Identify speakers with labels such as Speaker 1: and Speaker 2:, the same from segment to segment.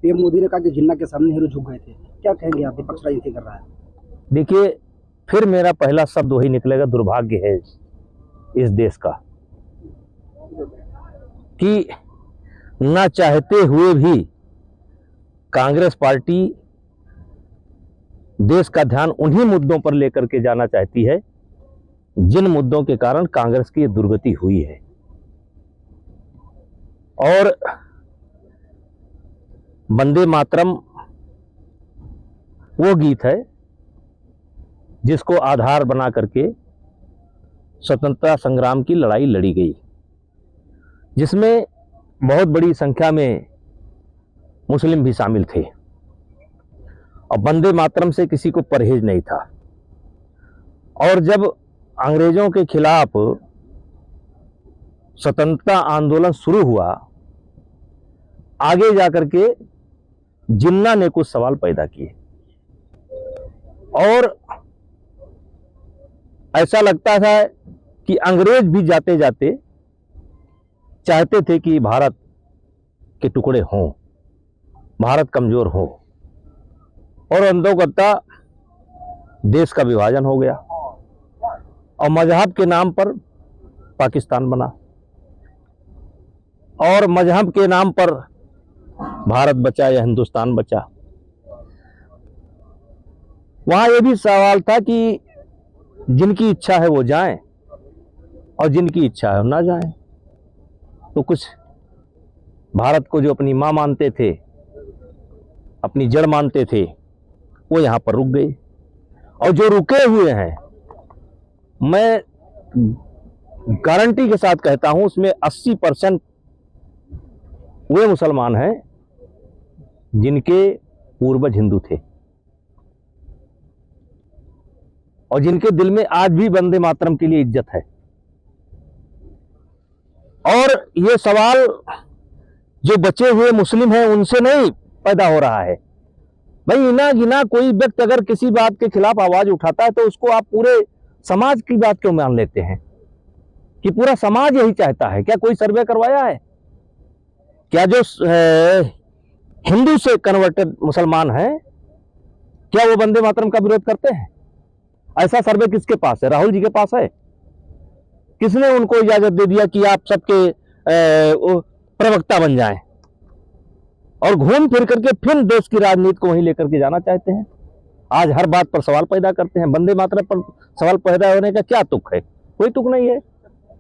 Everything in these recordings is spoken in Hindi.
Speaker 1: पीएम मोदी ने कहा कि जिन्ना के सामने हीरो झुक गए थे, क्या कहेंगे आप? विपक्ष राजनीति कर रहा है।
Speaker 2: देखिए, फिर मेरा पहला शब्द वही निकलेगा, दुर्भाग्य है इस देश का कि ना चाहते हुए भी कांग्रेस पार्टी देश का ध्यान उन्हीं मुद्दों पर लेकर के जाना चाहती है जिन मुद्दों के कारण कांग्रेस की दुर्गति हुई है। और वंदे मातरम वो गीत है जिसको आधार बना करके स्वतंत्रता संग्राम की लड़ाई लड़ी गई, जिसमें बहुत बड़ी संख्या में मुस्लिम भी शामिल थे और वंदे मातरम से किसी को परहेज नहीं था। और जब अंग्रेजों के खिलाफ स्वतंत्रता आंदोलन शुरू हुआ, आगे जाकर के जिन्ना ने कुछ सवाल पैदा किए और ऐसा लगता था कि अंग्रेज भी जाते जाते चाहते थे कि भारत के टुकड़े हों, भारत कमजोर हो, और अंततः देश का विभाजन हो गया और मजहब के नाम पर पाकिस्तान बना और मजहब के नाम पर भारत बचा या हिंदुस्तान बचा। वहां यह भी सवाल था कि जिनकी इच्छा है वो जाएं और जिनकी इच्छा है वो ना जाएं। तो कुछ भारत को जो अपनी मां मानते थे, अपनी जड़ मानते थे, वो यहां पर रुक गए। और जो रुके हुए हैं, मैं गारंटी के साथ कहता हूं, उसमें 80% वे मुसलमान हैं जिनके पूर्वज हिंदू थे और जिनके दिल में आज भी वंदे मातरम के लिए इज्जत है। और ये सवाल जो बचे हुए मुस्लिम हैं उनसे नहीं पैदा हो रहा है। भाई इना गिना कोई व्यक्ति अगर किसी बात के खिलाफ आवाज उठाता है तो उसको आप पूरे समाज की बात क्यों मान लेते हैं कि पूरा समाज यही चाहता है? क्या कोई सर्वे करवाया है? क्या जो हिंदू से कन्वर्टेड मुसलमान हैं, क्या वो वंदे मातरम का विरोध करते हैं? ऐसा सर्वे किसके पास है? राहुल जी के पास है। किसने उनको इजाजत दे दिया कि आप सबके प्रवक्ता बन जाएं और घूम फिर करके फिर देश की राजनीति को वहीं लेकर के जाना चाहते हैं? आज हर बात पर सवाल पैदा करते हैं। वंदे मातरम पर सवाल पैदा होने का क्या तुक है? कोई तुक नहीं है।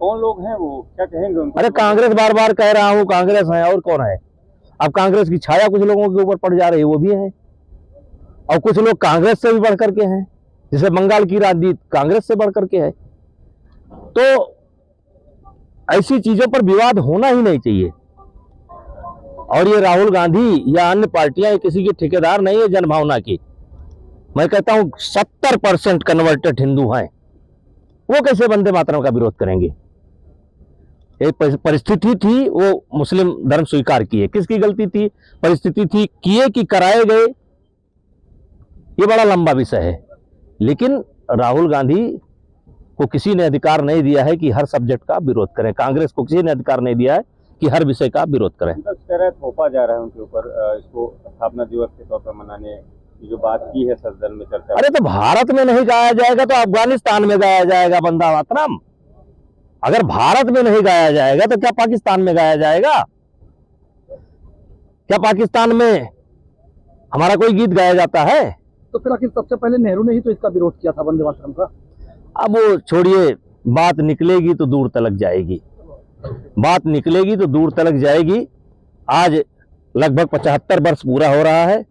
Speaker 3: कौन लोग हैं वो, क्या कहेंगे उनको?
Speaker 2: अरे कांग्रेस, बार बार कह रहा हूं कांग्रेस है, और कौन है? अब कांग्रेस की छाया कुछ लोगों के ऊपर पड़ जा रही है, वो भी है। और कुछ लोग कांग्रेस से भी बढ़ करके हैं, जैसे बंगाल की राजनीति कांग्रेस से बढ़ करके है। तो ऐसी चीजों पर विवाद होना ही नहीं चाहिए। और ये राहुल गांधी या अन्य पार्टियां किसी के ठेकेदार नहीं है जनभावना की। मैं कहता हूं 70% कन्वर्टेड हिंदू हैं, वो कैसे वंदे मातरम का विरोध करेंगे? एक परिस्थिति थी, वो मुस्लिम धर्म स्वीकार किए। किसकी गलती थी? परिस्थिति थी, किए कि कराए गए, ये बड़ा लंबा विषय है। लेकिन राहुल गांधी को किसी ने अधिकार नहीं दिया है कि हर सब्जेक्ट का विरोध करें। कांग्रेस को किसी ने अधिकार नहीं दिया है कि हर विषय का विरोध करें।
Speaker 3: थोपा जा रहा है उनके ऊपर, इसको स्थापना दिवस के तौर पर मनाने की जो बात की है सदन में चर्चा।
Speaker 2: अरे तो भारत में नहीं गाया जाएगा तो अफगानिस्तान में गाया जाएगा वंदे मातरम। अगर भारत में नहीं गाया जाएगा तो क्या पाकिस्तान में गाया जाएगा? क्या पाकिस्तान में हमारा कोई गीत गाया जाता है?
Speaker 1: तो फिर आखिर सबसे पहले नेहरू ने ही तो इसका विरोध किया था, वंदे मातरम का।
Speaker 2: अब वो छोड़िए, बात निकलेगी तो दूर तलक जाएगी, बात निकलेगी तो दूर तलक जाएगी। आज लगभग 75 वर्ष पूरा हो रहा है,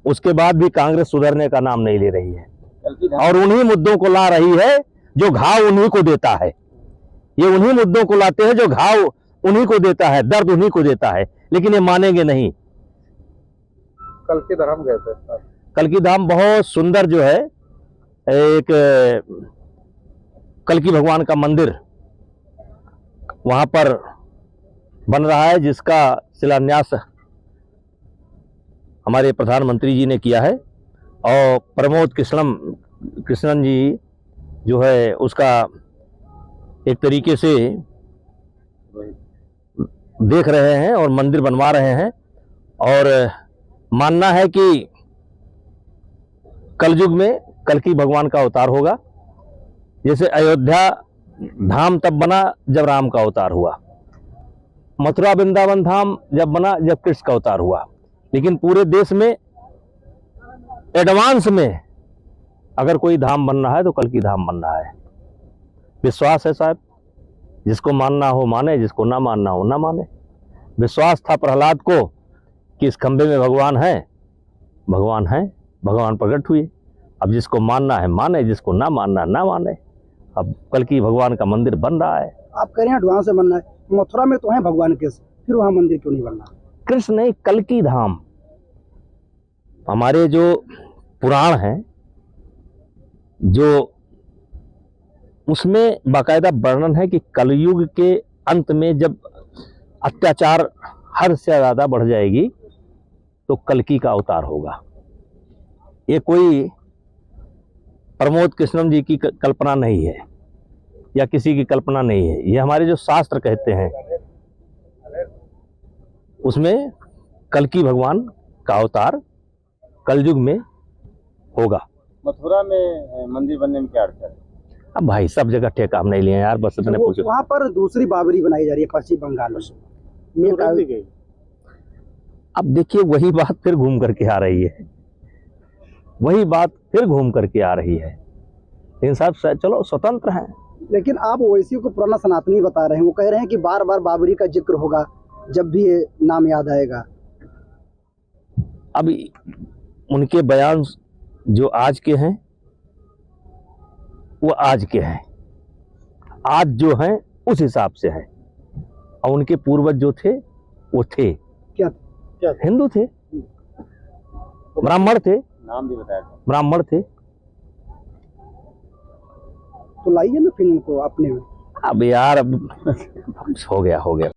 Speaker 2: उसके बाद भी कांग्रेस सुधरने का नाम नहीं ले रही है और उन्हीं मुद्दों को ला रही है जो घाव उन्हीं को देता है। ये उन्हीं मुद्दों को लाते हैं जो घाव उन्हीं को देता है, दर्द उन्हीं को देता है, लेकिन ये मानेंगे नहीं।
Speaker 3: कल की धाम गए थे।
Speaker 2: कल की धाम बहुत सुंदर जो है, एक कल की भगवान का मंदिर वहां पर बन रहा है, जिसका शिलान्यास हमारे प्रधानमंत्री जी ने किया है और प्रमोद कृष्णन जी जो है उसका एक तरीके से देख रहे हैं और मंदिर बनवा रहे हैं। और मानना है कि कलयुग में कल्कि भगवान का अवतार होगा। जैसे अयोध्या धाम तब बना जब राम का अवतार हुआ, मथुरा वृंदावन धाम जब बना जब कृष्ण का अवतार हुआ। लेकिन पूरे देश में एडवांस में अगर कोई धाम बनना है तो कल्कि धाम बनना है। विश्वास है साहब, जिसको मानना हो माने, जिसको ना मानना हो ना माने। विश्वास था प्रहलाद को कि इस खंबे में भगवान है, भगवान है, भगवान प्रकट हुए। अब जिसको मानना है माने, जिसको ना मानना ना माने। अब कल्कि भगवान का मंदिर बन रहा है।
Speaker 1: आप कह रहे हैं एडवांस से बनना है, मथुरा में तो है भगवान के, फिर वहां मंदिर क्यों नहीं बनना?
Speaker 2: कृष्ण नहीं, कल्कि धाम। हमारे जो पुराण हैं, जो उसमें बाकायदा वर्णन है कि कलयुग के अंत में जब अत्याचार हद से ज्यादा बढ़ जाएगी तो कल्कि का अवतार होगा। ये कोई प्रमोद कृष्णम जी की कल्पना नहीं है या किसी की कल्पना नहीं है, ये हमारे जो शास्त्र कहते हैं उसमें कल्कि भगवान का अवतार कलयुग में होगा।
Speaker 3: मथुरा में मंदिर बनने में क्या अर्थ है?
Speaker 2: अब भाई सब जगह ठेका हम नहीं लिए यार, बस इतने पूछो।
Speaker 1: वहां पर दूसरी बाबरी बनाई जा रही है पश्चिम बंगाल में।
Speaker 2: अब देखिए वही बात फिर घूम करके आ रही है, वही बात फिर घूम करके आ रही है। इन सब चलो स्वतंत्र हैं,
Speaker 1: लेकिन आप ओवैसी को पुराना सनातनी बता रहे हैं। वो कह रहे हैं कि बार बार बाबरी का जिक्र होगा जब भी ये नाम याद आएगा।
Speaker 2: अब उनके बयान जो आज के हैं वो आज के हैं, आज जो हैं उस हिसाब से हैं, और उनके पूर्वज जो थे वो थे
Speaker 1: क्या
Speaker 2: हिंदू थे, ब्राह्मण थे,
Speaker 3: नाम भी बताया था,
Speaker 2: ब्राह्मण थे।
Speaker 1: तो लाइए ना फिर उनको अपने में।
Speaker 2: अब यार अब हो गया।